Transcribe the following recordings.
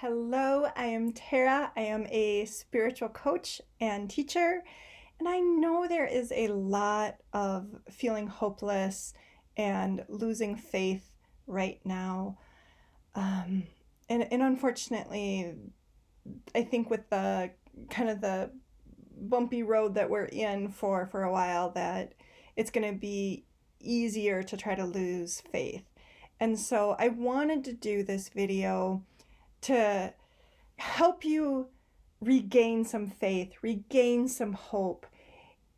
Hello, I am Tara. I am a spiritual coach and teacher, and I know there is a lot of feeling hopeless and losing faith right now. Um, and unfortunately, I think with the kind of the bumpy road that we're in for a while, that it's going to be easier to try to lose faith. And so I wanted to do this video to help you regain some faith, regain some hope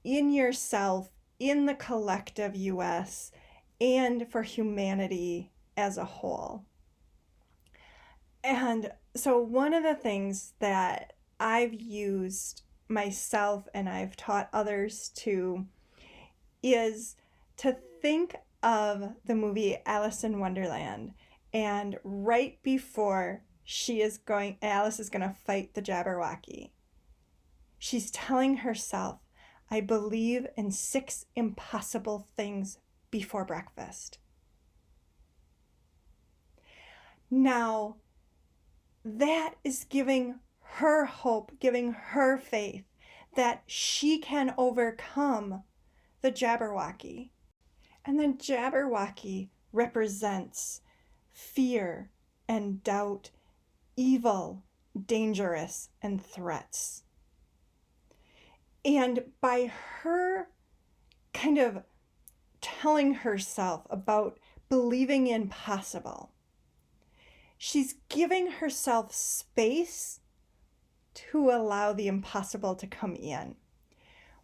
in yourself, in the collective US, and for humanity as a whole. And so, one of the things that I've used myself and I've taught others to is to think of the movie Alice in Wonderland. And right before Alice is going to fight the Jabberwocky, she's telling herself, I believe in 6 impossible things before breakfast. Now, that is giving her hope, giving her faith that she can overcome the Jabberwocky. And the Jabberwocky represents fear and doubt, evil, dangerous, and threats. And by her kind of telling herself about believing in possible, she's giving herself space to allow the impossible to come in.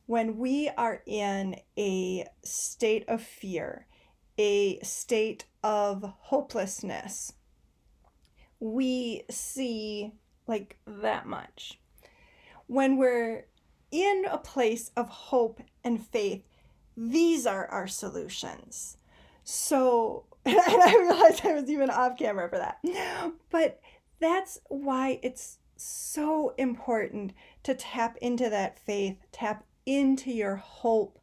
When we are in a state of fear, a state of hopelessness, we see like that much. When we're in a place of hope and faith, these are our solutions. So, and I realized I was even off camera for that. But that's why it's so important to tap into that faith, tap into your hope,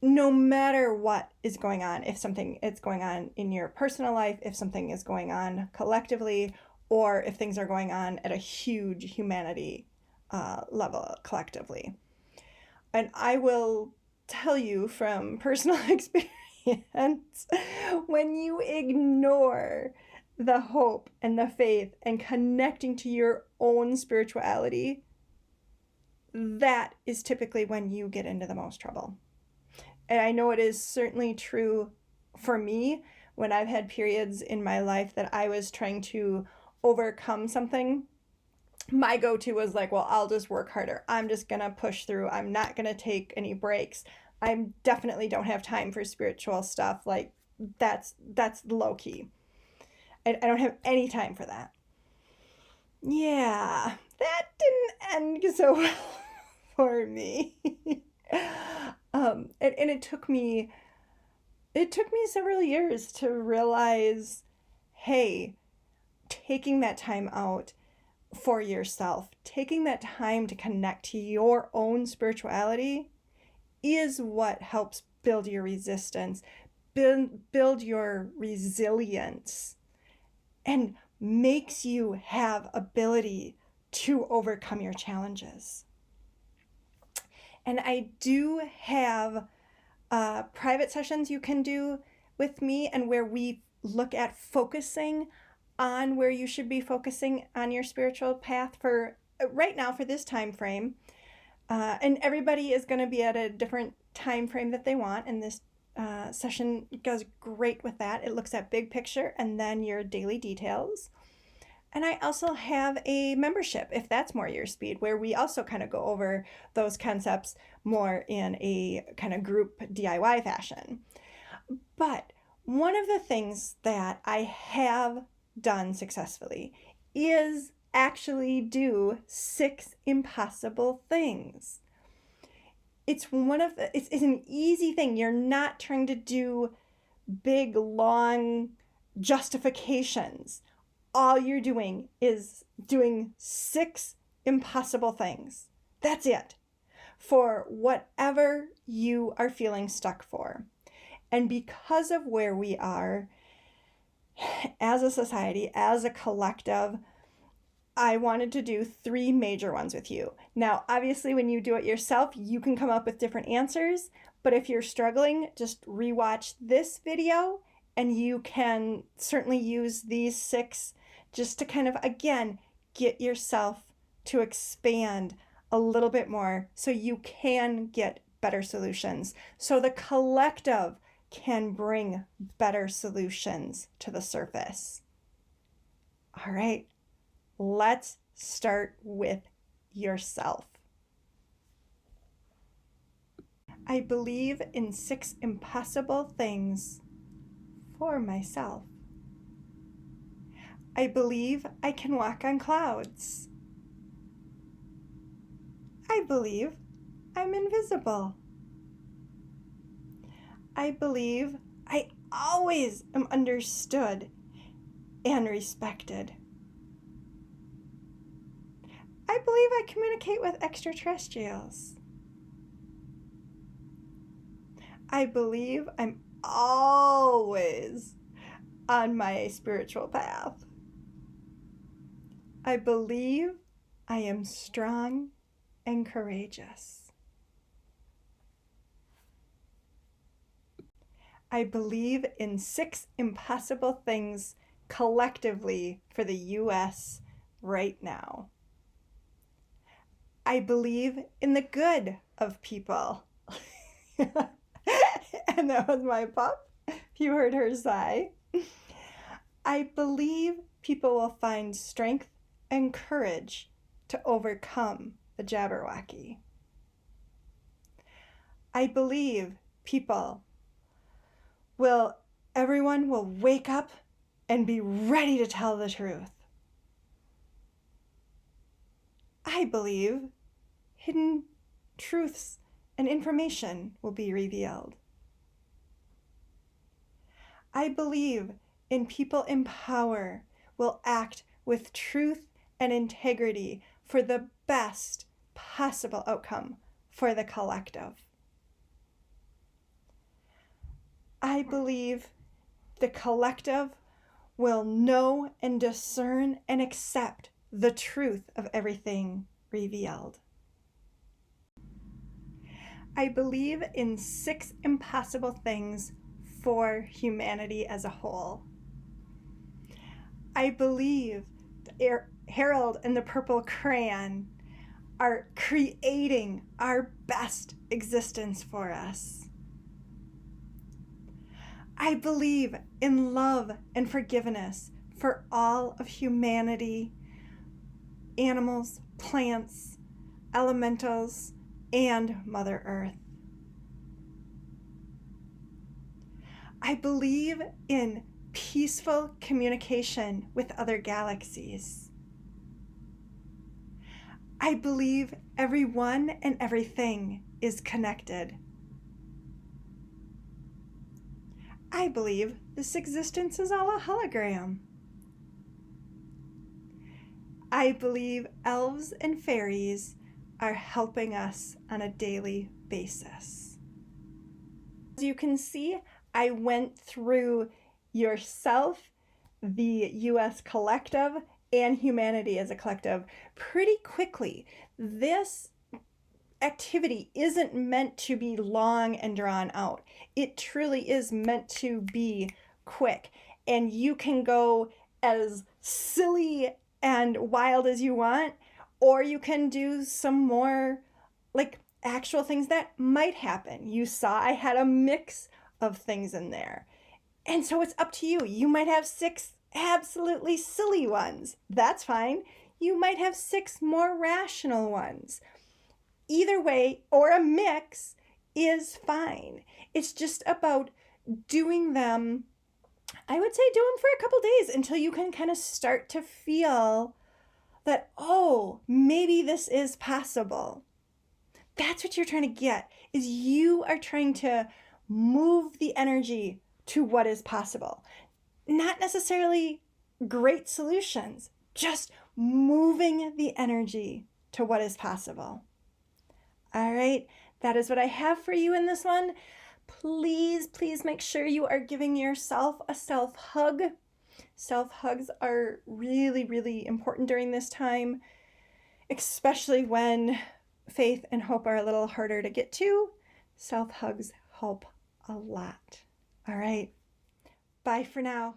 no matter what is going on. If something is going on in your personal life, if something is going on collectively, or if things are going on at a huge humanity level collectively. And I will tell you from personal experience, when you ignore the hope and the faith and connecting to your own spirituality, that is typically when you get into the most trouble. And I know it is certainly true for me when I've had periods in my life that I was trying to overcome something. My go-to was like, well, I'll just work harder. I'm just going to push through. I'm not going to take any breaks. I definitely don't have time for spiritual stuff. Like that's low key. I don't have any time for that. Yeah, that didn't end so well for me. And it took me several years to realize, hey, taking that time out for yourself, taking that time to connect to your own spirituality is what helps build your resistance, build your resilience, and makes you have ability to overcome your challenges. And I do have private sessions you can do with me, and where we look at focusing on where you should be focusing on your spiritual path for right now, for this time frame. And everybody is going to be at a different time frame that they want, and this session goes great with that. It looks at big picture and then your daily details. And I also have a membership, if that's more your speed, where we also kind of go over those concepts more in a kind of group DIY fashion. But one of the things that I have done successfully is actually do 6 impossible things. It's an easy thing. You're not trying to do big, long justifications. All you're doing is doing 6 impossible things. That's it. For whatever you are feeling stuck for. And because of where we are as a society, as a collective, I wanted to do 3 major ones with you. Now, obviously, when you do it yourself, you can come up with different answers, but if you're struggling, just rewatch this video and you can certainly use these 6 just to kind of, again, get yourself to expand a little bit more so you can get better solutions. So the collective can bring better solutions to the surface. All right, let's start with yourself. I believe in 6 impossible things for myself. I believe I can walk on clouds. I believe I'm invisible. I believe I always am understood and respected. I believe I communicate with extraterrestrials. I believe I'm always on my spiritual path. I believe I am strong and courageous. I believe in 6 impossible things collectively for the U.S. right now. I believe in the good of people. And that was my pup. You heard her sigh. I believe people will find strength and courage to overcome the Jabberwocky. I believe everyone will wake up and be ready to tell the truth. I believe hidden truths and information will be revealed. I believe in people in power will act with truth and integrity for the best possible outcome for the collective. I believe the collective will know and discern and accept the truth of everything revealed. I believe in 6 impossible things for humanity as a whole. I believe Harold and the Purple Crayon are creating our best existence for us. I believe in love and forgiveness for all of humanity, animals, plants, elementals, and Mother Earth. I believe in peaceful communication with other galaxies. I believe everyone and everything is connected. I believe this existence is all a hologram. I believe elves and fairies are helping us on a daily basis. As you can see, I went through yourself, the U.S. collective, and humanity as a collective pretty quickly. This activity isn't meant to be long and drawn out. It truly is meant to be quick, and you can go as silly and wild as you want, or you can do some more like actual things that might happen. You saw I had a mix of things in there. And so it's up to you. You might have 6 absolutely silly ones. That's fine. You might have 6 more rational ones. Either way, or a mix, is fine. It's just about doing them, I would say do them for a couple days until you can kind of start to feel that, oh, maybe this is possible. That's what you're trying to get, is you are trying to move the energy to what is possible. Not necessarily great solutions, just moving the energy to what is possible. All right, that is what I have for you in this one. Please, please make sure you are giving yourself a self hug. Self hugs are really, really important during this time, especially when faith and hope are a little harder to get to. Self hugs help a lot. All right. Bye for now.